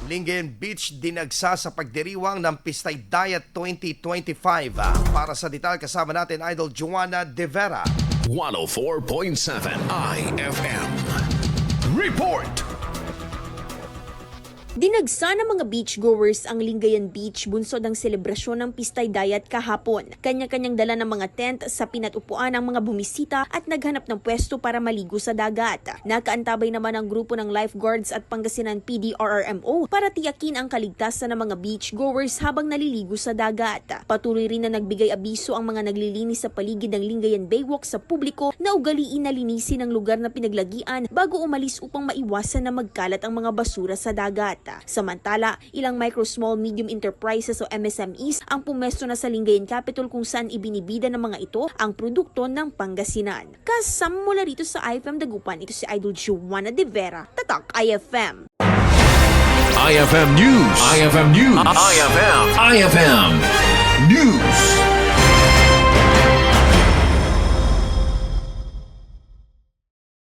Lingayen Beach Dinagsa sa Pagdiriwang ng Pistay Dayat 2025. Para sa detalye kasama natin Idol Joanna De Vera. 104.7 IFM. Report! Dinagsa ng mga beachgoers ang Lingayen Beach bunsod ng selebrasyon ng Pistay Dayat kahapon. Kanya-kanyang dala ng mga tent, sapin at upuan ang mga bumisita at naghanap ng pwesto para maligo sa dagat. Nakaantabay naman ang grupo ng lifeguards at Pangasinan PDRRMO para tiyakin ang kaligtasan ng mga beachgoers habang naliligo sa dagat. Patuloy rin na nagbigay abiso ang mga naglilinis sa paligid ng Lingayen baywalk sa publiko na ugaliin na linisin ang lugar na pinaglagian bago umalis upang maiwasan na magkalat ang mga basura sa dagat. Samantala, ilang micro, small, medium enterprises o MSMEs ang pumesto na sa Lingayen Capitol kung saan ibinibida ng mga ito ang produkto ng Pangasinan. Kasama mula rito sa IFM Dagupan, ito si Idol Joanna De Vera, Tatak IFM. IFM News. IFM News. IFM News.